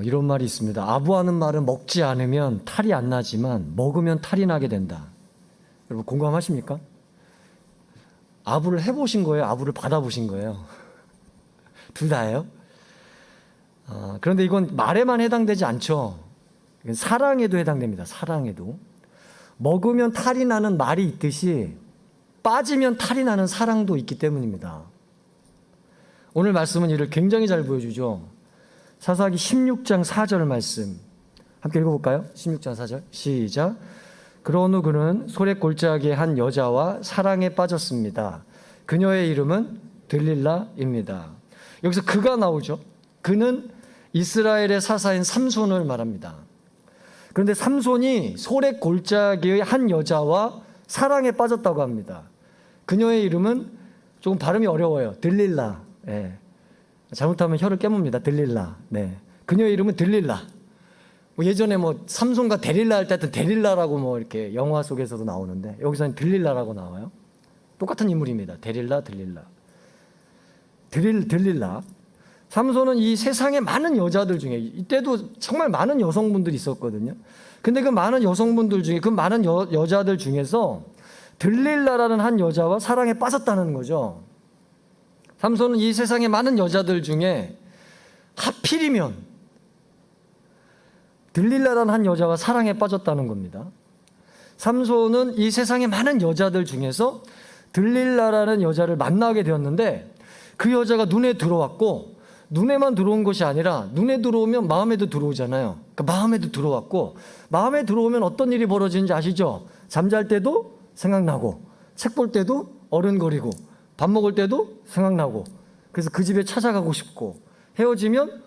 이런 말이 있습니다. 아부하는 말은 먹지 않으면 탈이 안 나지만 먹으면 탈이 나게 된다. 여러분 공감하십니까? 아부를 해보신 거예요? 아부를 받아보신 거예요? 둘 다예요? 그런데 이건 말에만 해당되지 않죠. 이건 사랑에도 해당됩니다. 사랑에도. 먹으면 탈이 나는 말이 있듯이 빠지면 탈이 나는 사랑도 있기 때문입니다. 오늘 말씀은 이를 굉장히 잘 보여주죠. 사사기 16장 4절 말씀 함께 읽어볼까요? 16장 4절 시작. 그런 후 그는 소래골짜기의 한 여자와 사랑에 빠졌습니다. 그녀의 이름은 들릴라입니다. 여기서 그가 나오죠. 그는 이스라엘의 사사인 삼손을 말합니다. 그런데 삼손이 소래골짜기의 한 여자와 사랑에 빠졌다고 합니다. 그녀의 이름은 조금 발음이 어려워요. 들릴라. 예. 잘못하면 혀를 깨뭅니다. 들릴라. 네. 그녀의 이름은 들릴라. 예전에 삼손과 데릴라 할 때 하여튼 데릴라라고 이렇게 영화 속에서도 나오는데 여기서는 들릴라라고 나와요. 똑같은 인물입니다. 데릴라, 들릴라. 들릴라. 삼손은 이 세상의 많은 여자들 중에 이때도 정말 많은 여성분들이 있었거든요. 근데 그 많은 여성분들 중에 그 많은 여자들 중에서 들릴라라는 한 여자와 사랑에 빠졌다는 거죠. 삼손은 이 세상의 많은 여자들 중에 하필이면 들릴라라는 한 여자와 사랑에 빠졌다는 겁니다. 삼손은 이 세상의 많은 여자들 중에서 들릴라라는 여자를 만나게 되었는데 그 여자가 눈에 들어왔고 눈에만 들어온 것이 아니라 눈에 들어오면 마음에도 들어오잖아요. 그러니까 마음에도 들어왔고 마음에 들어오면 어떤 일이 벌어지는지 아시죠? 잠잘 때도 생각나고 책 볼 때도 어른거리고 밥 먹을 때도 생각나고 그래서 그 집에 찾아가고 싶고 헤어지면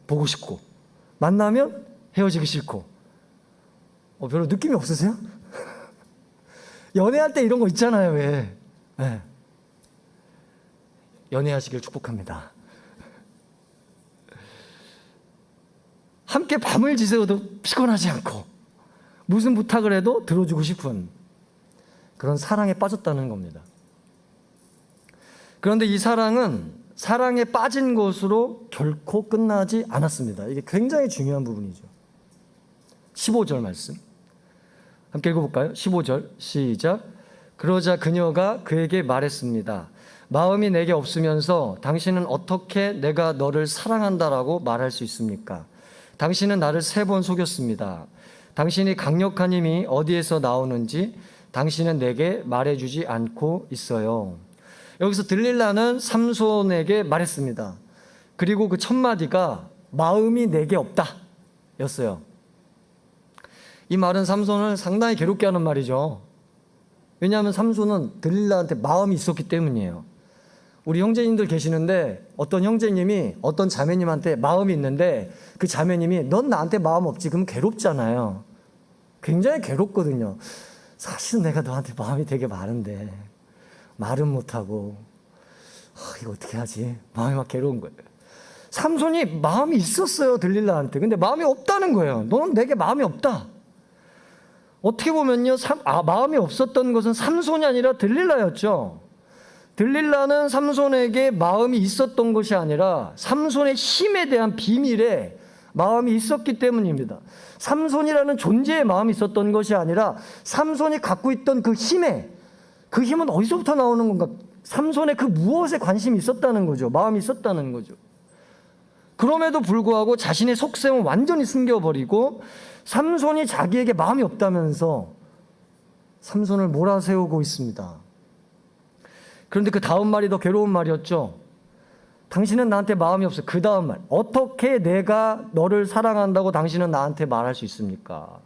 보고 싶고 만나면 헤어지기 싫고 별로 느낌이 없으세요? 연애할 때 이런 거 있잖아요. 왜? 네. 연애하시길 축복합니다. 함께 밤을 지새워도 피곤하지 않고 무슨 부탁을 해도 들어주고 싶은 그런 사랑에 빠졌다는 겁니다. 그런데 이 사랑은 사랑에 빠진 것으로 결코 끝나지 않았습니다. 이게 굉장히 중요한 부분이죠. 15절 말씀 함께 읽어볼까요? 15절 시작. 그러자 그녀가 그에게 말했습니다. 마음이 내게 없으면서 당신은 어떻게 내가 너를 사랑한다라고 말할 수 있습니까? 당신은 나를 3번 속였습니다. 당신이 강력한 힘이 어디에서 나오는지 당신은 내게 말해주지 않고 있어요. 여기서 들릴라는 삼손에게 말했습니다. 그리고 그 첫 마디가 마음이 내게 없다 였어요. 이 말은 삼손을 상당히 괴롭게 하는 말이죠. 왜냐하면 삼손은 들릴라한테 마음이 있었기 때문이에요. 우리 형제님들 계시는데 어떤 형제님이 어떤 자매님한테 마음이 있는데 그 자매님이 넌 나한테 마음 없지 그러면 괴롭잖아요. 굉장히 괴롭거든요. 사실은 내가 너한테 마음이 되게 많은데 말은 못하고 이거 어떻게 하지? 마음이 막 괴로운 거예요. 삼손이 마음이 있었어요. 들릴라한테. 근데 마음이 없다는 거예요. 너는 내게 마음이 없다. 어떻게 보면요, 마음이 없었던 것은 삼손이 아니라 들릴라였죠. 들릴라는 삼손에게 마음이 있었던 것이 아니라 삼손의 힘에 대한 비밀에 마음이 있었기 때문입니다. 삼손이라는 존재에 마음이 있었던 것이 아니라 삼손이 갖고 있던 그 힘에, 그 힘은 어디서부터 나오는 건가? 삼손의 그 무엇에 관심이 있었다는 거죠. 마음이 있었다는 거죠. 그럼에도 불구하고 자신의 속셈은 완전히 숨겨버리고 삼손이 자기에게 마음이 없다면서 삼손을 몰아세우고 있습니다. 그런데 그 다음 말이 더 괴로운 말이었죠. 당신은 나한테 마음이 없어. 그 다음 말. 어떻게 내가 너를 사랑한다고 당신은 나한테 말할 수 있습니까?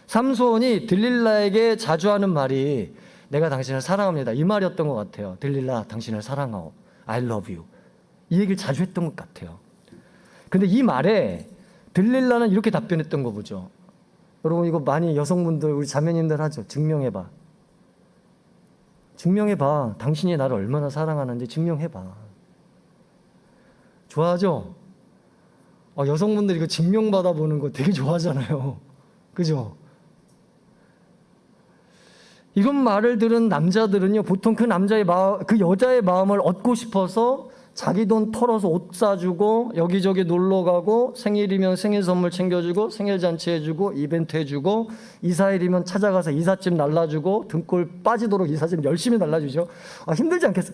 삼손이 들릴라에게 자주 하는 말이 내가 당신을 사랑합니다. 이 말이었던 것 같아요. 들릴라, 당신을 사랑하오. I love you. 이 얘기를 자주 했던 것 같아요. 근데 이 말에 들릴라는 이렇게 답변했던 거 보죠. 여러분 이거 많이 여성분들 우리 자매님들 하죠. 증명해봐. 증명해봐. 당신이 나를 얼마나 사랑하는지 증명해봐. 좋아하죠? 여성분들이 이거 증명받아 보는 거 되게 좋아하잖아요. 그죠? 이런 말을 들은 남자들은요, 보통 그 여자의 마음을 얻고 싶어서 자기 돈 털어서 옷 사주고 여기저기 놀러가고 생일이면 생일 선물 챙겨주고 생일잔치 해주고 이벤트 해주고 이사일이면 찾아가서 이삿짐 날라주고 등골 빠지도록 이삿짐 열심히 날라주죠. 힘들지 않겠어?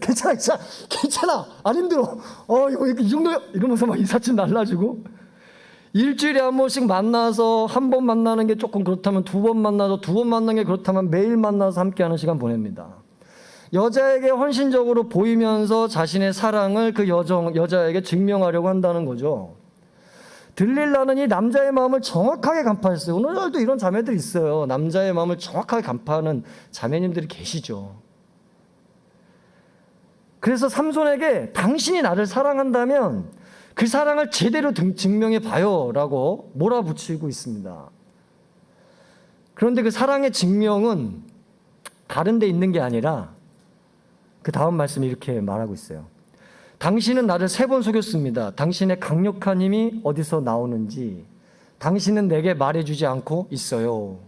괜찮아 안 힘들어. 이거 이 정도야 이러면서 막 이삿짐 날라주고, 일주일에 한 번씩 만나서 한 번 만나는 게 조금 그렇다면 두 번 만나서 두 번 만나는 게 그렇다면 매일 만나서 함께하는 시간 보냅니다. 여자에게 헌신적으로 보이면서 자신의 사랑을 그 여자에게 증명하려고 한다는 거죠. 들릴라는 이 남자의 마음을 정확하게 간파했어요. 오늘날도 이런 자매들이 있어요. 남자의 마음을 정확하게 간파하는 자매님들이 계시죠. 그래서 삼손에게 당신이 나를 사랑한다면 그 사랑을 제대로 증명해 봐요 라고 몰아붙이고 있습니다. 그런데 그 사랑의 증명은 다른 데 있는 게 아니라 그 다음 말씀이 이렇게 말하고 있어요. 당신은 나를 3번 속였습니다. 당신의 강력한 힘이 어디서 나오는지 당신은 내게 말해주지 않고 있어요.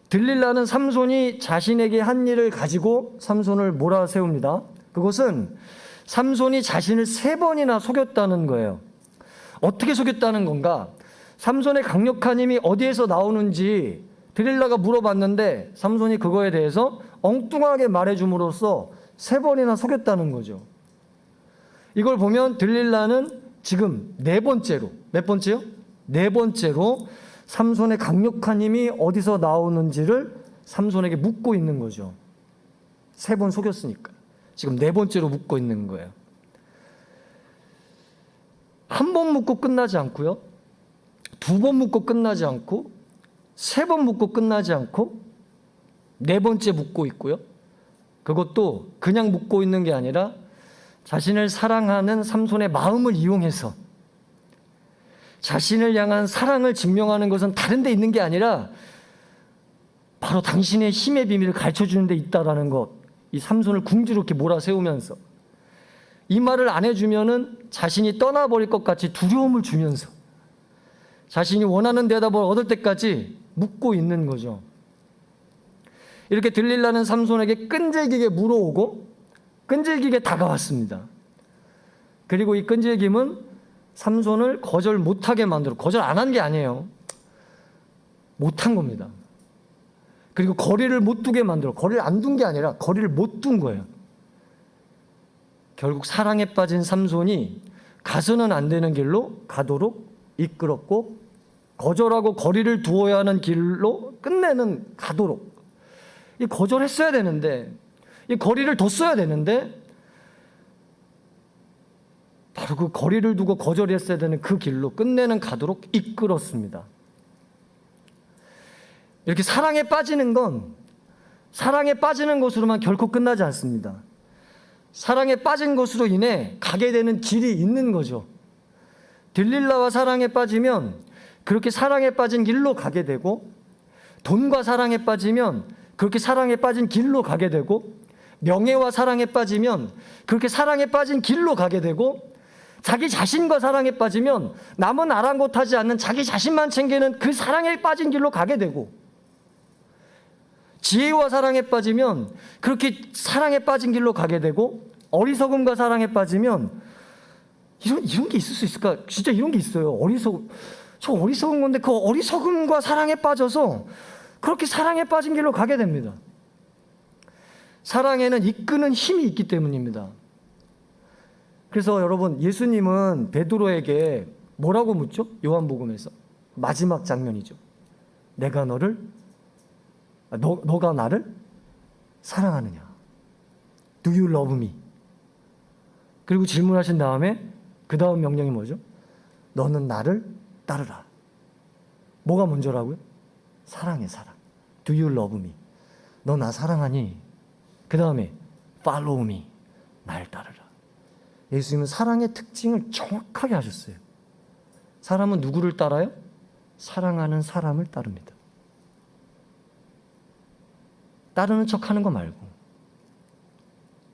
들릴라는 삼손이 자신에게 한 일을 가지고 삼손을 몰아세웁니다. 그것은 삼손이 자신을 3번이나 속였다는 거예요. 어떻게 속였다는 건가? 삼손의 강력한 힘이 어디에서 나오는지 들릴라가 물어봤는데 삼손이 그거에 대해서 엉뚱하게 말해줌으로써 3번이나 속였다는 거죠. 이걸 보면 들릴라는 지금 4번째로, 몇 번째요? 4번째로 삼손의 강력한 힘이 어디서 나오는지를 삼손에게 묻고 있는 거죠. 3번 속였으니까 지금 4번째로 묻고 있는 거예요. 한 번 묻고 끝나지 않고요, 2번 묻고 끝나지 않고 3번 묻고 끝나지 않고 4번째 묻고 있고요. 그것도 그냥 묻고 있는 게 아니라 자신을 사랑하는 삼손의 마음을 이용해서 자신을 향한 사랑을 증명하는 것은 다른 데 있는 게 아니라 바로 당신의 힘의 비밀을 가르쳐주는 데 있다라는 것, 이 삼손을 궁지롭게 몰아세우면서 이 말을 안 해주면은 자신이 떠나버릴 것 같이 두려움을 주면서 자신이 원하는 대답을 얻을 때까지 묻고 있는 거죠. 이렇게 들릴라는 삼손에게 끈질기게 물어오고 끈질기게 다가왔습니다. 그리고 이 끈질김은 삼손을 거절 못하게 만들어, 거절 안 한 게 아니에요. 못한 겁니다. 그리고 거리를 못 두게 만들어, 거리를 안 둔 게 아니라 거리를 못 둔 거예요. 결국 사랑에 빠진 삼손이 가서는 안 되는 길로 가도록 이끌었고, 거절하고 거리를 두어야 하는 길로 끝내는 가도록, 이 거절했어야 되는데, 이 거리를 뒀어야 되는데 바로 그 거리를 두고 거절했어야 되는 그 길로 끝내는 가도록 이끌었습니다. 이렇게 사랑에 빠지는 건 사랑에 빠지는 것으로만 결코 끝나지 않습니다. 사랑에 빠진 것으로 인해 가게 되는 길이 있는 거죠. 들릴라와 사랑에 빠지면 그렇게 사랑에 빠진 길로 가게 되고, 돈과 사랑에 빠지면 그렇게 사랑에 빠진 길로 가게 되고, 명예와 사랑에 빠지면 그렇게 사랑에 빠진 길로 가게 되고, 자기 자신과 사랑에 빠지면 남은 아랑곳하지 않는 자기 자신만 챙기는 그 사랑에 빠진 길로 가게 되고, 지혜와 사랑에 빠지면 그렇게 사랑에 빠진 길로 가게 되고, 어리석음과 사랑에 빠지면 이런 게 있을 수 있을까? 진짜 이런 게 있어요. 저 어리석은 건데 그 어리석음과 사랑에 빠져서 그렇게 사랑에 빠진 길로 가게 됩니다. 사랑에는 이끄는 힘이 있기 때문입니다. 그래서 여러분, 예수님은 베드로에게 뭐라고 묻죠? 요한복음에서 마지막 장면이죠. 너가 나를 사랑하느냐? Do you love me? 그리고 질문하신 다음에 그 다음 명령이 뭐죠? 너는 나를 따르라. 뭐가 먼저라고요? 사랑해, 사랑. Do you love me? 너 나 사랑하니? 그 다음에 follow me. 날 따르라. 예수님은 사랑의 특징을 정확하게 하셨어요. 사람은 누구를 따라요? 사랑하는 사람을 따릅니다. 따르는 척 하는 거 말고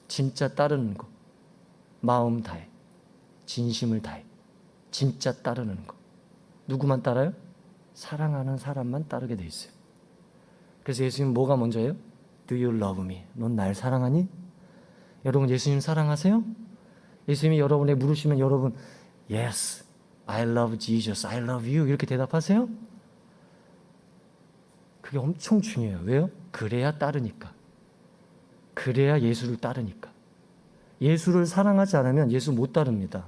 진짜 따르는 거, 마음 다해, 진심을 다해, 진짜 따르는 거. 누구만 따라요? 사랑하는 사람만 따르게 돼 있어요. 그래서 예수님 뭐가 먼저예요? Do you love me? 넌 날 사랑하니? 여러분, 예수님 사랑하세요? 예수님이 여러분에게 물으시면 여러분 Yes, I love Jesus, I love you 이렇게 대답하세요? 그게 엄청 중요해요. 왜요? 그래야 따르니까. 그래야 예수를 따르니까. 예수를 사랑하지 않으면 예수 못 따릅니다.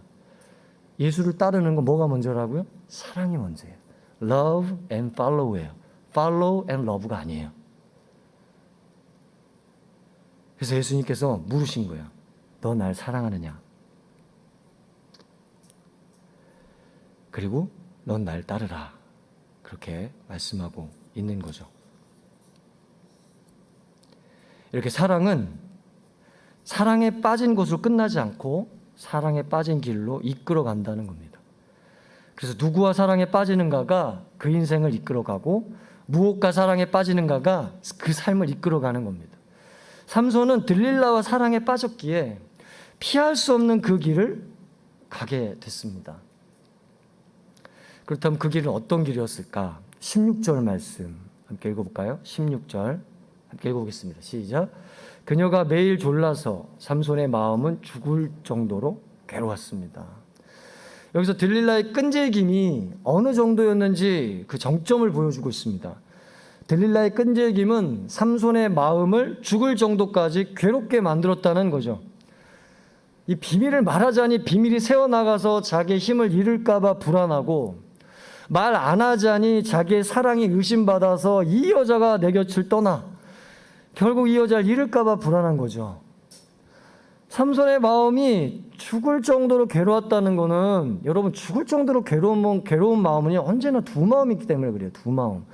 예수를 따르는 건 뭐가 먼저라고요? 사랑이 먼저예요. Love and follow예요. Follow and love가 아니에요. 그래서 예수님께서 물으신 거예요. 너 날 사랑하느냐? 그리고 넌 날 따르라. 그렇게 말씀하고 있는 거죠. 이렇게 사랑은 사랑에 빠진 곳으로 끝나지 않고 사랑에 빠진 길로 이끌어 간다는 겁니다. 그래서 누구와 사랑에 빠지는가가 그 인생을 이끌어가고 무엇과 사랑에 빠지는가가 그 삶을 이끌어가는 겁니다. 삼손은 들릴라와 사랑에 빠졌기에 피할 수 없는 그 길을 가게 됐습니다. 그렇다면 그 길은 어떤 길이었을까? 16절 말씀 함께 읽어볼까요? 16절 함께 읽어보겠습니다. 시작. 그녀가 매일 졸라서 삼손의 마음은 죽을 정도로 괴로웠습니다. 여기서 들릴라의 끈질김이 어느 정도였는지 그 정점을 보여주고 있습니다. 들릴라의 끈질김은 삼손의 마음을 죽을 정도까지 괴롭게 만들었다는 거죠. 이 비밀을 말하자니 비밀이 새어나가서 자기의 힘을 잃을까 봐 불안하고 말 안 하자니 자기의 사랑이 의심받아서 이 여자가 내 곁을 떠나 결국 이 여자를 잃을까 봐 불안한 거죠. 삼손의 마음이 죽을 정도로 괴로웠다는 거는 여러분 죽을 정도로 괴로운 마음은 언제나 두 마음이기 때문에 그래요. 두 마음.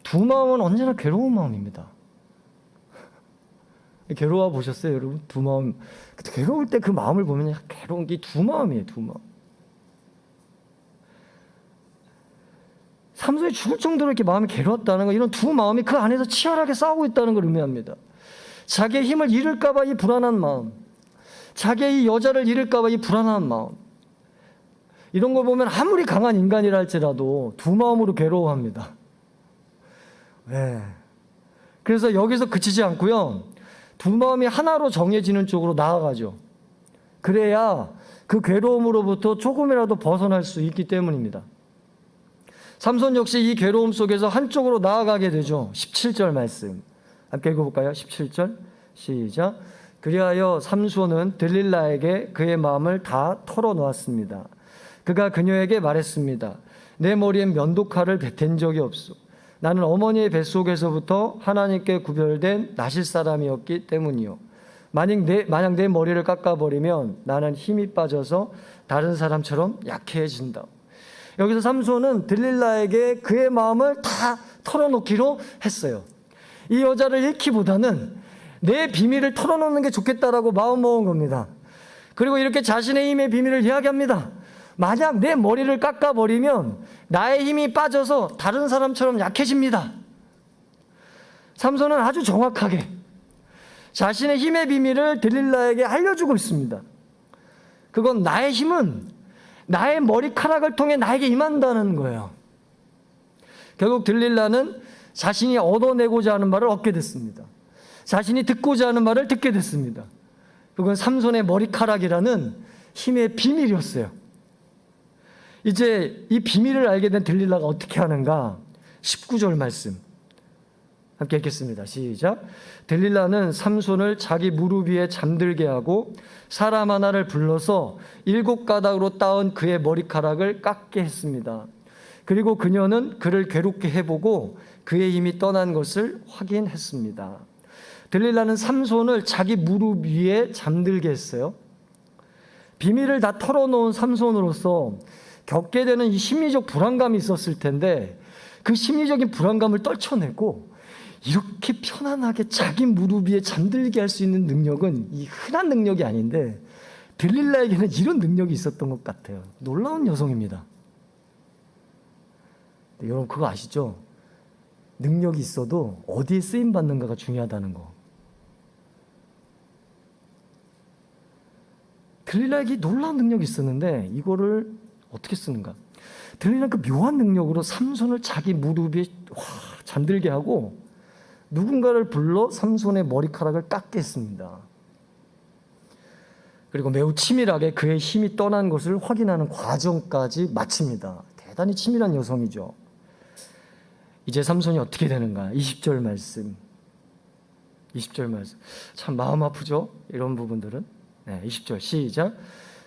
두 마음은 언제나 괴로운 마음입니다. 괴로워 보셨어요, 여러분? 두 마음. 괴로울 때 그 마음을 보면 괴로운 게 두 마음이에요, 두 마음. 삼손이 죽을 정도로 이렇게 마음이 괴로웠다는 거, 이런 두 마음이 그 안에서 치열하게 싸우고 있다는 걸 의미합니다. 자기의 힘을 잃을까봐 이 불안한 마음, 자기의 이 여자를 잃을까봐 이 불안한 마음, 이런 거 보면 아무리 강한 인간이라 할지라도 두 마음으로 괴로워합니다. 네. 그래서 여기서 그치지 않고요, 두 마음이 하나로 정해지는 쪽으로 나아가죠. 그래야 그 괴로움으로부터 조금이라도 벗어날 수 있기 때문입니다. 삼손 역시 이 괴로움 속에서 한쪽으로 나아가게 되죠. 17절 말씀 함께 읽어볼까요? 17절 시작. 그리하여 삼손은 들릴라에게 그의 마음을 다 털어놓았습니다. 그가 그녀에게 말했습니다. 내 머리엔 면도칼을 뱉은 적이 없소. 나는 어머니의 뱃속에서부터 하나님께 구별된 나실 사람이었기 때문이요. 만약 내 머리를 깎아버리면 나는 힘이 빠져서 다른 사람처럼 약해진다. 여기서 삼손은 들릴라에게 그의 마음을 다 털어놓기로 했어요. 이 여자를 잃기보다는 내 비밀을 털어놓는 게 좋겠다라고 마음먹은 겁니다. 그리고 이렇게 자신의 힘의 비밀을 이야기합니다. 만약 내 머리를 깎아버리면 나의 힘이 빠져서 다른 사람처럼 약해집니다. 삼손은 아주 정확하게 자신의 힘의 비밀을 들릴라에게 알려주고 있습니다. 그건 나의 힘은 나의 머리카락을 통해 나에게 임한다는 거예요. 결국 들릴라는 자신이 얻어내고자 하는 말을 얻게 됐습니다. 자신이 듣고자 하는 말을 듣게 됐습니다. 그건 삼손의 머리카락이라는 힘의 비밀이었어요. 이제 이 비밀을 알게 된 들릴라가 어떻게 하는가? 19절 말씀 함께 읽겠습니다. 시작. 들릴라는 삼손을 자기 무릎 위에 잠들게 하고 사람 하나를 불러서 7가닥으로 따은 그의 머리카락을 깎게 했습니다. 그리고 그녀는 그를 괴롭게 해보고 그의 힘이 떠난 것을 확인했습니다. 들릴라는 삼손을 자기 무릎 위에 잠들게 했어요. 비밀을 다 털어놓은 삼손으로서 겪게 되는 이 심리적 불안감이 있었을 텐데 그 심리적인 불안감을 떨쳐내고 이렇게 편안하게 자기 무릎 위에 잠들게 할 수 있는 능력은 이 흔한 능력이 아닌데 들릴라에게는 이런 능력이 있었던 것 같아요. 놀라운 여성입니다. 여러분 그거 아시죠? 능력이 있어도 어디에 쓰임받는가가 중요하다는 거. 들릴라에게 놀라운 능력이 있었는데 이거를 어떻게 쓰는가? 들릴라는 그 묘한 능력으로 삼손을 자기 무릎 위에 잠들게 하고 누군가를 불러 삼손의 머리카락을 깎게 했습니다. 그리고 매우 치밀하게 그의 힘이 떠난 것을 확인하는 과정까지 마칩니다. 대단히 치밀한 여성이죠. 이제 삼손이 어떻게 되는가? 20절 말씀. 20절 말씀. 참 마음 아프죠? 이런 부분들은. 네, 20절 시작.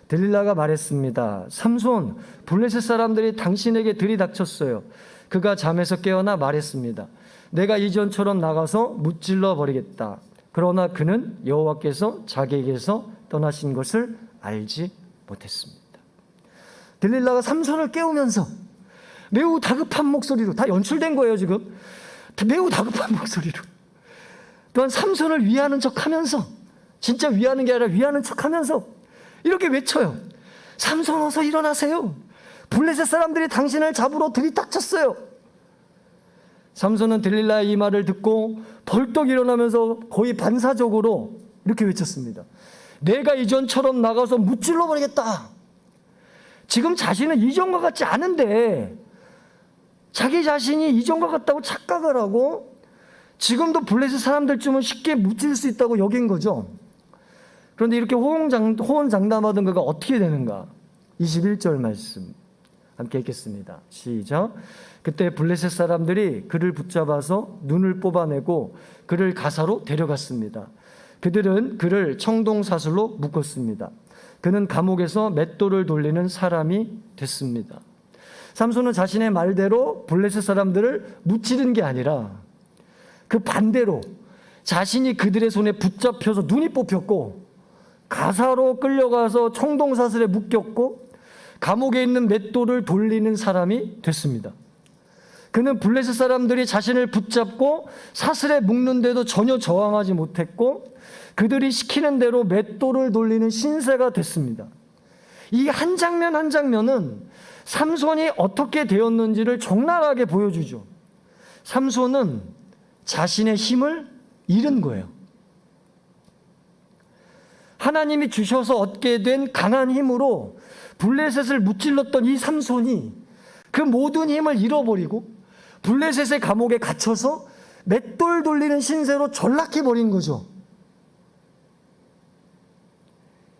들릴라가 말했습니다. 삼손, 블레셋 사람들이 당신에게 들이닥쳤어요. 그가 잠에서 깨어나 말했습니다. 내가 이전처럼 나가서 무찔러 버리겠다. 그러나 그는 여호와께서 자기에게서 떠나신 것을 알지 못했습니다. 들릴라가 삼손을 깨우면서 매우 다급한 목소리로, 다 연출된 거예요 지금. 매우 다급한 목소리로, 또한 삼손을 위하는 척하면서, 진짜 위하는 게 아니라 위하는 척하면서 이렇게 외쳐요. 삼손 어서 일어나세요. 블레셋 사람들이 당신을 잡으러 들이닥쳤어요. 삼손은 들릴라의 이 말을 듣고 벌떡 일어나면서 거의 반사적으로 이렇게 외쳤습니다. 내가 이전처럼 나가서 무찔러 버리겠다. 지금 자신은 이전과 같지 않은데 자기 자신이 이전과 같다고 착각을 하고 지금도 블레셋 사람들쯤은 쉽게 무찔 수 있다고 여긴 거죠. 그런데 이렇게 호언장담하던 그가 어떻게 되는가? 21절 말씀 함께 읽겠습니다. 시작. 그때 블레셋 사람들이 그를 붙잡아서 눈을 뽑아내고 그를 가사로 데려갔습니다. 그들은 그를 청동사슬로 묶었습니다. 그는 감옥에서 맷돌을 돌리는 사람이 됐습니다. 삼손은 자신의 말대로 블레셋 사람들을 무찌른 게 아니라 그 반대로 자신이 그들의 손에 붙잡혀서 눈이 뽑혔고 가사로 끌려가서 청동사슬에 묶였고 감옥에 있는 맷돌을 돌리는 사람이 됐습니다. 그는 블레셋 사람들이 자신을 붙잡고 사슬에 묶는데도 전혀 저항하지 못했고 그들이 시키는 대로 맷돌을 돌리는 신세가 됐습니다. 이 한 장면 한 장면은 삼손이 어떻게 되었는지를 적나라하게 보여주죠. 삼손은 자신의 힘을 잃은 거예요. 하나님이 주셔서 얻게 된 강한 힘으로 블레셋을 무찔렀던 이 삼손이 그 모든 힘을 잃어버리고 블레셋의 감옥에 갇혀서 맷돌 돌리는 신세로 전락해버린 거죠.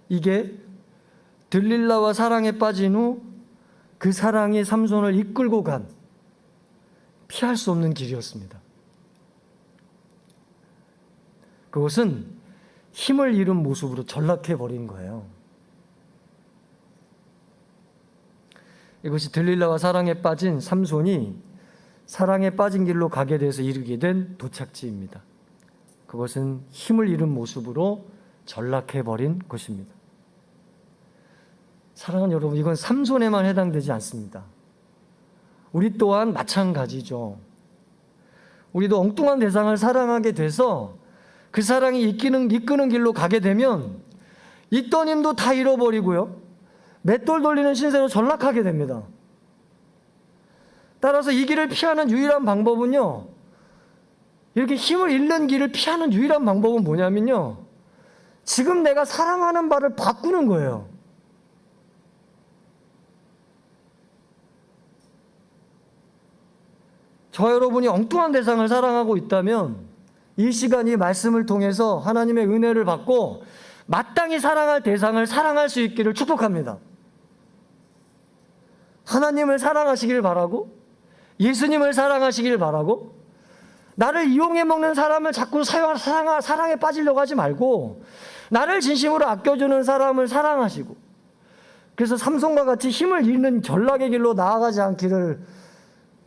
이게 들릴라와 사랑에 빠진 후 그 사랑이 삼손을 이끌고 간 피할 수 없는 길이었습니다. 그것은 힘을 잃은 모습으로 전락해버린 거예요. 이것이 들릴라와 사랑에 빠진 삼손이 사랑에 빠진 길로 가게 돼서 이르게 된 도착지입니다. 그것은 힘을 잃은 모습으로 전락해버린 것입니다. 사랑하는 여러분, 이건 삼손에만 해당되지 않습니다. 우리 또한 마찬가지죠. 우리도 엉뚱한 대상을 사랑하게 돼서 그 사랑이 이끄는 길로 가게 되면 있던 힘도 다 잃어버리고요. 맷돌 돌리는 신세로 전락하게 됩니다. 따라서 이 길을 피하는 유일한 방법은요, 이렇게 힘을 잃는 길을 피하는 유일한 방법은 뭐냐면요, 지금 내가 사랑하는 바를 바꾸는 거예요. 저 여러분이 엉뚱한 대상을 사랑하고 있다면 이 시간 이 말씀을 통해서 하나님의 은혜를 받고 마땅히 사랑할 대상을 사랑할 수 있기를 축복합니다. 하나님을 사랑하시길 바라고, 예수님을 사랑하시길 바라고, 나를 이용해 먹는 사람을 자꾸 사랑에 빠지려고 하지 말고 나를 진심으로 아껴주는 사람을 사랑하시고, 그래서 삼손과 같이 힘을 잃는 전락의 길로 나아가지 않기를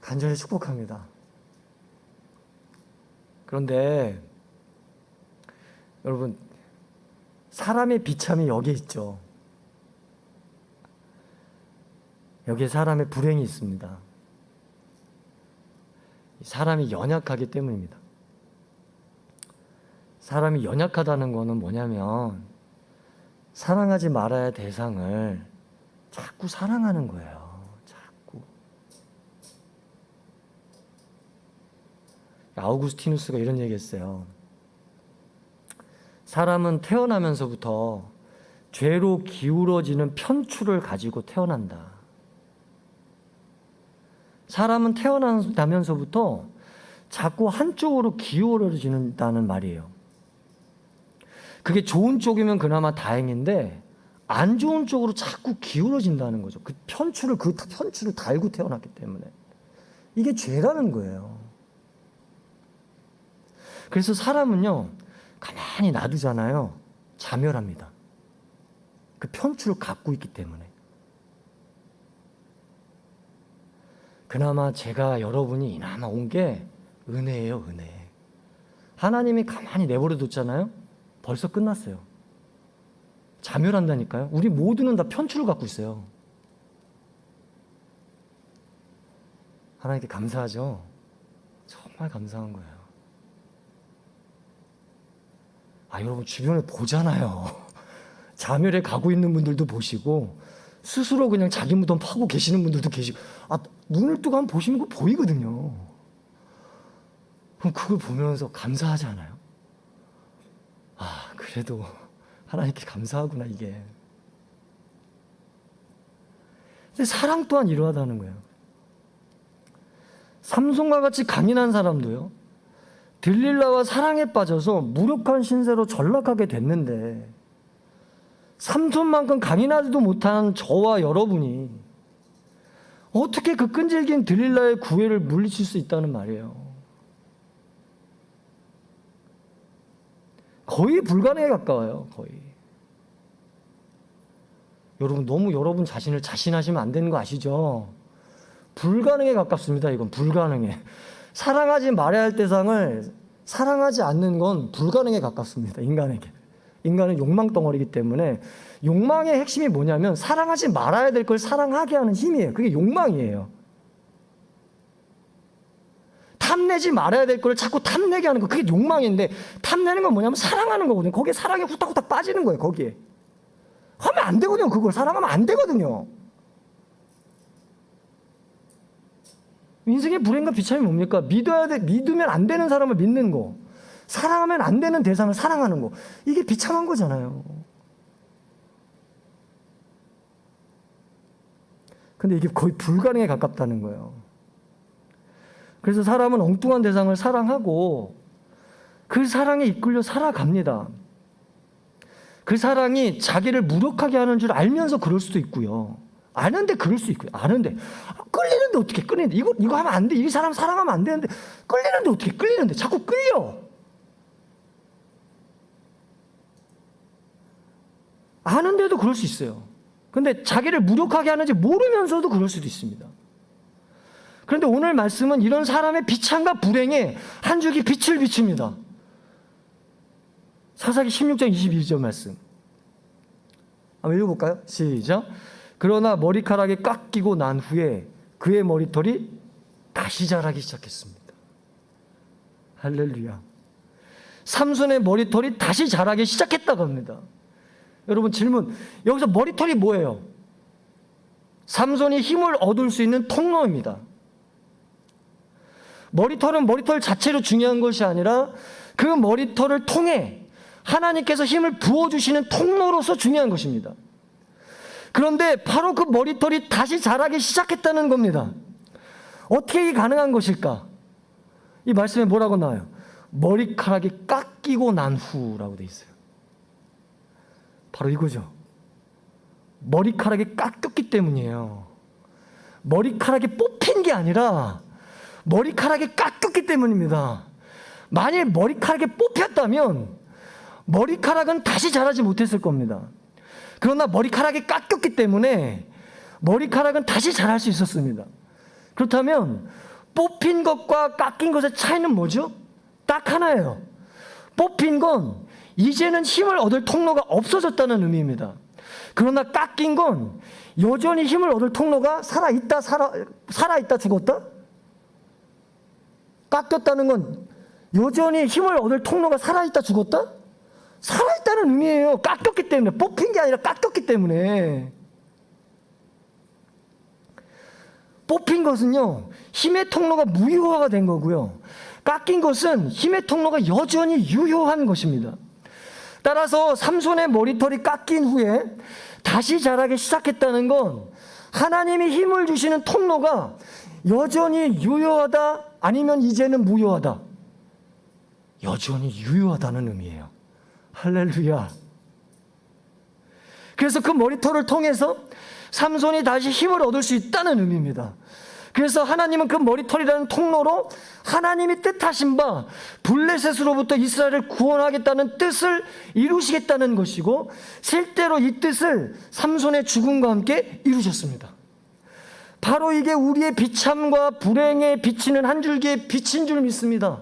간절히 축복합니다. 그런데 여러분, 사람의 비참이 여기에 있죠. 여기에 사람의 불행이 있습니다. 사람이 연약하기 때문입니다. 사람이 연약하다는 것은 뭐냐면 사랑하지 말아야 할 대상을 자꾸 사랑하는 거예요. 아우구스티누스가 이런 얘기했어요. 사람은 태어나면서부터 죄로 기울어지는 편추를 가지고 태어난다. 사람은 태어나면서부터 자꾸 한쪽으로 기울어진다는 말이에요. 그게 좋은 쪽이면 그나마 다행인데 안 좋은 쪽으로 자꾸 기울어진다는 거죠. 그 편추를 달고 태어났기 때문에. 이게 죄라는 거예요. 그래서 사람은요, 가만히 놔두잖아요. 자멸합니다. 그 편추를 갖고 있기 때문에. 그나마 제가 여러분이 이나마 온 게 은혜예요, 은혜. 하나님이 가만히 내버려 뒀잖아요. 벌써 끝났어요. 자멸한다니까요. 우리 모두는 다 편추를 갖고 있어요. 하나님께 감사하죠. 정말 감사한 거예요. 여러분 주변에 보잖아요. 자멸에 가고 있는 분들도 보시고 스스로 그냥 자기 무덤 파고 계시는 분들도 계시고 눈을 뜨고 한번 보시면 그거 보이거든요. 그럼 그걸 보면서 감사하지 않아요? 그래도 하나님께 감사하구나 이게. 근데 사랑 또한 이러하다는 거예요. 삼손과 같이 강인한 사람도요, 들릴라와 사랑에 빠져서 무력한 신세로 전락하게 됐는데, 삼손만큼 강인하지도 못한 저와 여러분이 어떻게 그 끈질긴 들릴라의 구애를 물리칠 수 있다는 말이에요. 거의 불가능에 가까워요. 거의. 여러분 너무 여러분 자신을 자신하시면 안 되는 거 아시죠? 불가능에 가깝습니다. 이건 불가능해. 사랑하지 말아야 할 대상을 사랑하지 않는 건 불가능에 가깝습니다. 인간에게. 인간은 욕망 덩어리이기 때문에 욕망의 핵심이 뭐냐면 사랑하지 말아야 될 걸 사랑하게 하는 힘이에요. 그게 욕망이에요. 탐내지 말아야 될 걸 자꾸 탐내게 하는 거, 그게 욕망인데, 탐내는 건 뭐냐면 사랑하는 거거든요. 거기에 사랑에 후딱후딱 빠지는 거예요. 거기에 하면 안 되거든요. 그걸 사랑하면 안 되거든요. 인생의 불행과 비참이 뭡니까? 믿으면 안 되는 사람을 믿는 거, 사랑하면 안 되는 대상을 사랑하는 거, 이게 비참한 거잖아요. 근데 이게 거의 불가능에 가깝다는 거예요. 그래서 사람은 엉뚱한 대상을 사랑하고 그 사랑에 이끌려 살아갑니다. 그 사랑이 자기를 무력하게 하는 줄 알면서 그럴 수도 있고요. 아는데 그럴 수 있고요. 아는데 끌리는데 어떻게 끌리는데 이거 하면 안 돼. 이 사람 사랑하면 안 되는데 끌리는데 어떻게 끌리는데 자꾸 끌려. 아는데도 그럴 수 있어요. 근데 자기를 무력하게 하는지 모르면서도 그럴 수도 있습니다. 그런데 오늘 말씀은 이런 사람의 비참과 불행에 한 줄기 빛을 비춥니다. 사사기 16장 21절 말씀. 한번 읽어볼까요? 시작. 그러나 머리카락이 깎이고 난 후에 그의 머리털이 다시 자라기 시작했습니다. 할렐루야. 삼손의 머리털이 다시 자라기 시작했다고 합니다. 여러분 질문, 여기서 머리털이 뭐예요? 삼손이 힘을 얻을 수 있는 통로입니다. 머리털은 머리털 자체로 중요한 것이 아니라 그 머리털을 통해 하나님께서 힘을 부어주시는 통로로서 중요한 것입니다. 그런데 바로 그 머리털이 다시 자라기 시작했다는 겁니다. 어떻게 이게 가능한 것일까? 이 말씀에 뭐라고 나와요? 머리카락이 깎이고 난 후라고 돼 있어요. 바로 이거죠. 머리카락이 깎였기 때문이에요. 머리카락이 뽑힌 게 아니라 머리카락이 깎였기 때문입니다. 만일 머리카락이 뽑혔다면 머리카락은 다시 자라지 못했을 겁니다. 그러나 머리카락이 깎였기 때문에 머리카락은 다시 자랄 수 있었습니다. 그렇다면 뽑힌 것과 깎인 것의 차이는 뭐죠? 딱 하나예요. 뽑힌 건 이제는 힘을 얻을 통로가 없어졌다는 의미입니다. 그러나 깎인 건 여전히 힘을 얻을 통로가 살아있다 죽었다? 깎였다는 건 여전히 힘을 얻을 통로가 살아있다 죽었다? 살아있다는 의미예요. 깎였기 때문에. 뽑힌 게 아니라 깎였기 때문에. 뽑힌 것은요, 힘의 통로가 무효화가 된 거고요. 깎인 것은 힘의 통로가 여전히 유효한 것입니다. 따라서 삼손의 머리털이 깎인 후에 다시 자라기 시작했다는 건 하나님이 힘을 주시는 통로가 여전히 유효하다, 아니면 이제는 무효하다. 여전히 유효하다는 의미예요. 할렐루야. 그래서 그 머리털을 통해서 삼손이 다시 힘을 얻을 수 있다는 의미입니다. 그래서 하나님은 그 머리털이라는 통로로 하나님이 뜻하신 바 블레셋으로부터 이스라엘을 구원하겠다는 뜻을 이루시겠다는 것이고, 실제로 이 뜻을 삼손의 죽음과 함께 이루셨습니다. 바로 이게 우리의 비참과 불행에 비치는 한 줄기의 빛인 줄 믿습니다.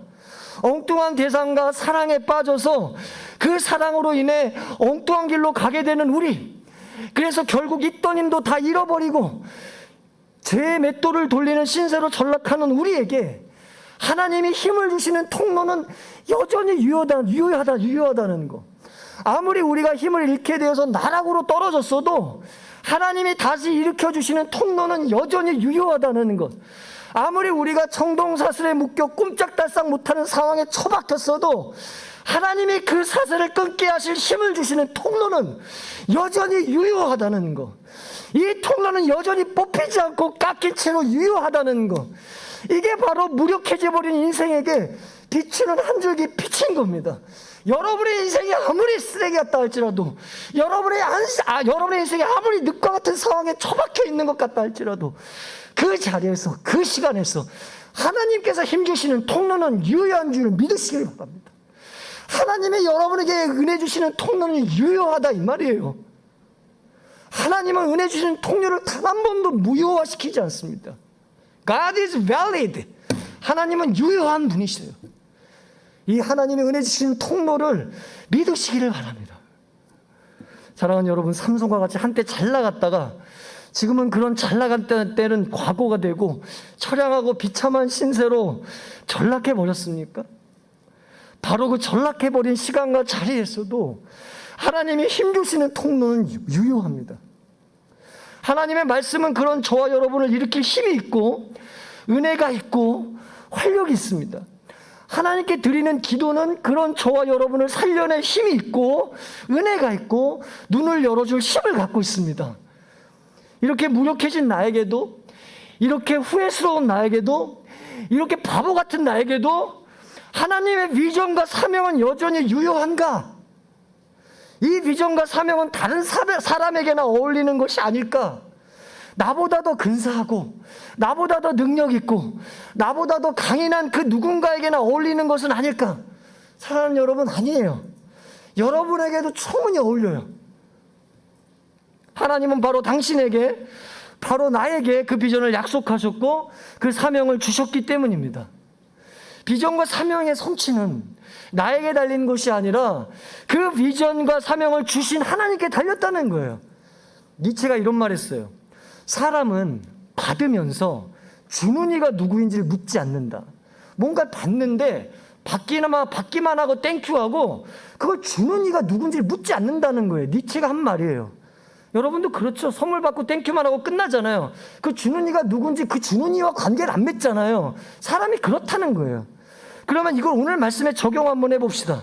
엉뚱한 대상과 사랑에 빠져서 그 사랑으로 인해 엉뚱한 길로 가게 되는 우리, 그래서 결국 있던 힘도 다 잃어버리고 죄의 맷돌을 돌리는 신세로 전락하는 우리에게 하나님이 힘을 주시는 통로는 여전히 유효하다는 거. 아무리 우리가 힘을 잃게 되어서 나락으로 떨어졌어도 하나님이 다시 일으켜주시는 통로는 여전히 유효하다는 것. 아무리 우리가 청동사슬에 묶여 꼼짝달싹 못하는 상황에 처박혔어도 하나님이 그 사슬을 끊게 하실 힘을 주시는 통로는 여전히 유효하다는 것. 이 통로는 여전히 뽑히지 않고 깎인 채로 유효하다는 것. 이게 바로 무력해져버린 인생에게 비추는 한 줄기 빛인 겁니다. 여러분의 인생이 아무리 쓰레기 같다 할지라도, 여러분의 인생이 아무리 늪과 같은 상황에 처박혀 있는 것 같다 할지라도, 그 자리에서, 그 시간에서 하나님께서 힘주시는 통로는 유효한 줄 믿으시길 바랍니다. 하나님의 여러분에게 은혜 주시는 통로는 유효하다 이 말이에요. 하나님은 은혜 주시는 통로를 단 한 번도 무효화시키지 않습니다. God is valid. 하나님은 유효한 분이시래요. 이 하나님의 은혜 주시는 통로를 믿으시기를 바랍니다. 사랑하는 여러분, 삼손과 같이 한때 잘 나갔다가 지금은 그런 잘 나간 때는 과거가 되고 처량하고 비참한 신세로 전락해 버렸습니까? 바로 그 전락해버린 시간과 자리에서도 하나님이 힘주시는 통로는 유효합니다. 하나님의 말씀은 그런 저와 여러분을 일으킬 힘이 있고 은혜가 있고 활력이 있습니다. 하나님께 드리는 기도는 그런 저와 여러분을 살려낼 힘이 있고 은혜가 있고 눈을 열어줄 힘을 갖고 있습니다. 이렇게 무력해진 나에게도, 이렇게 후회스러운 나에게도, 이렇게 바보 같은 나에게도 하나님의 비전과 사명은 여전히 유효한가? 이 비전과 사명은 다른 사람에게나 어울리는 것이 아닐까? 나보다 더 근사하고 나보다 더 능력 있고 나보다 더 강인한 그 누군가에게나 어울리는 것은 아닐까? 사랑하는 여러분, 아니에요. 여러분에게도 충분히 어울려요. 하나님은 바로 당신에게, 바로 나에게 그 비전을 약속하셨고 그 사명을 주셨기 때문입니다. 비전과 사명의 성취는 나에게 달린 것이 아니라 그 비전과 사명을 주신 하나님께 달렸다는 거예요. 니체가 이런 말 했어요. 사람은 받으면서 주는 이가 누구인지를 묻지 않는다. 뭔가 받는데 받기만 하고 땡큐하고 그걸 주는 이가 누군지를 묻지 않는다는 거예요. 니체가 한 말이에요. 여러분도 그렇죠. 선물 받고 땡큐만 하고 끝나잖아요. 그 주는 이가 누군지 그 주는 이와 관계를 안 맺잖아요. 사람이 그렇다는 거예요. 그러면 이걸 오늘 말씀에 적용 한번 해봅시다.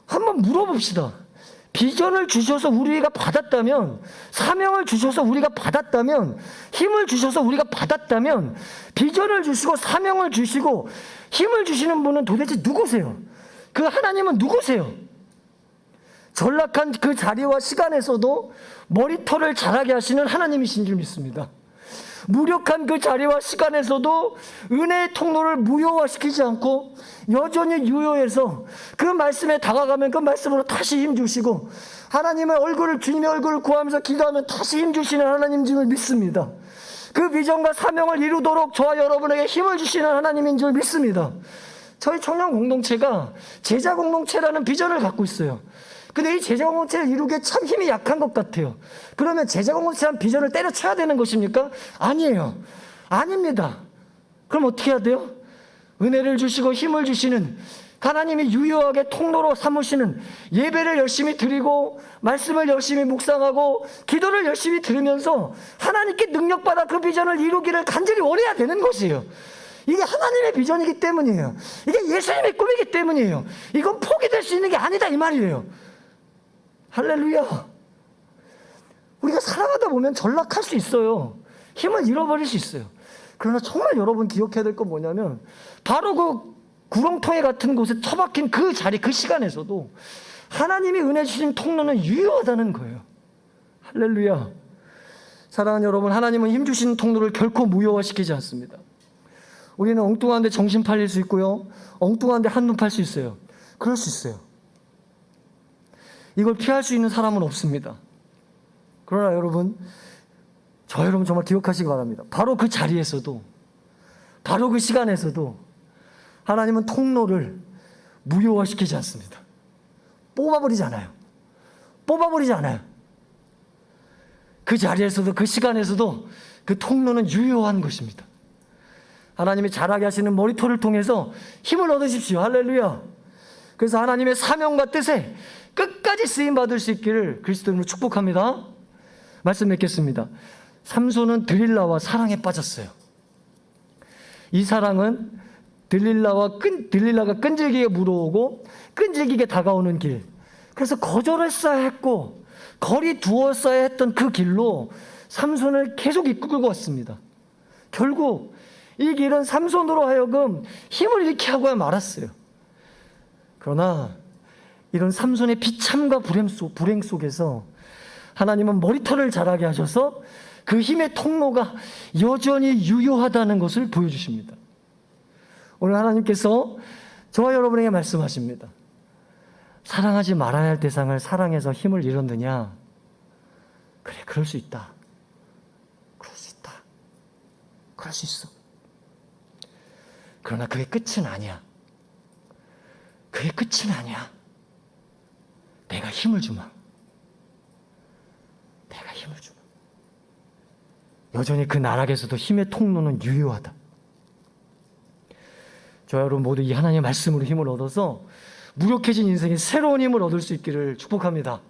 한번 물어봅시다. 비전을 주셔서 우리가 받았다면, 사명을 주셔서 우리가 받았다면, 힘을 주셔서 우리가 받았다면, 비전을 주시고 사명을 주시고 힘을 주시는 분은 도대체 누구세요? 그 하나님은 누구세요? 전락한 그 자리와 시간에서도 머리털을 자라게 하시는 하나님이신 줄 믿습니다. 무력한 그 자리와 시간에서도 은혜의 통로를 무효화시키지 않고 여전히 유효해서 그 말씀에 다가가면 그 말씀으로 다시 힘주시고, 하나님의 얼굴을, 주님의 얼굴을 구하면서 기도하면 다시 힘주시는 하나님인 줄 믿습니다. 그 비전과 사명을 이루도록 저와 여러분에게 힘을 주시는 하나님인 줄 믿습니다. 저희 청년 공동체가 제자 공동체라는 비전을 갖고 있어요. 근데 이 제자 공동체를 이루기에 참 힘이 약한 것 같아요. 그러면 제자 공동체란 비전을 때려쳐야 되는 것입니까? 아니에요. 아닙니다. 그럼 어떻게 해야 돼요? 은혜를 주시고 힘을 주시는 하나님이 유효하게 통로로 삼으시는 예배를 열심히 드리고 말씀을 열심히 묵상하고 기도를 열심히 들으면서 하나님께 능력받아 그 비전을 이루기를 간절히 원해야 되는 것이에요. 이게 하나님의 비전이기 때문이에요. 이게 예수님의 꿈이기 때문이에요. 이건 포기될 수 있는 게 아니다 이 말이에요. 할렐루야. 우리가 살아가다 보면 전락할 수 있어요. 힘을 잃어버릴 수 있어요. 그러나 정말 여러분 기억해야 될 건 뭐냐면 바로 그 구렁텅이 같은 곳에 처박힌 그 자리, 그 시간에서도 하나님이 은혜 주신 통로는 유효하다는 거예요. 할렐루야. 사랑하는 여러분, 하나님은 힘 주시는 통로를 결코 무효화시키지 않습니다. 우리는 엉뚱한데 정신 팔릴 수 있고요, 엉뚱한데 한눈 팔 수 있어요. 그럴 수 있어요. 이걸 피할 수 있는 사람은 없습니다. 그러나 여러분, 저 여러분 정말 기억하시기 바랍니다. 바로 그 자리에서도, 바로 그 시간에서도 하나님은 통로를 무효화시키지 않습니다. 뽑아버리지 않아요. 뽑아버리지 않아요. 그 자리에서도, 그 시간에서도 그 통로는 유효한 것입니다. 하나님이 자라게 하시는 머리털을 통해서 힘을 얻으십시오. 할렐루야. 그래서 하나님의 사명과 뜻에 끝까지 쓰임받을 수 있기를 그리스도인으로 축복합니다. 말씀 맺겠습니다. 삼손은 들릴라와 사랑에 빠졌어요. 이 사랑은 들릴라가 끈질기게 물어오고 끈질기게 다가오는 길, 그래서 거절했어야 했고 거리 두었어야 했던 그 길로 삼손을 계속 이끌고 왔습니다. 결국 이 길은 삼손으로 하여금 힘을 잃게 하고야 말았어요. 그러나 이런 삼손의 비참과 불행 속에서 하나님은 머리털을 자라게 하셔서 그 힘의 통로가 여전히 유효하다는 것을 보여주십니다. 오늘 하나님께서 저와 여러분에게 말씀하십니다. 사랑하지 말아야 할 대상을 사랑해서 힘을 잃었느냐? 그래, 그럴 수 있다. 그럴 수 있다. 그럴 수 있어. 그러나 그게 끝은 아니야. 그게 끝은 아니야. 내가 힘을 주마. 내가 힘을 주마. 여전히 그 나락에서도 힘의 통로는 유효하다. 저 여러분 모두 이 하나님의 말씀으로 힘을 얻어서 무력해진 인생에 새로운 힘을 얻을 수 있기를 축복합니다.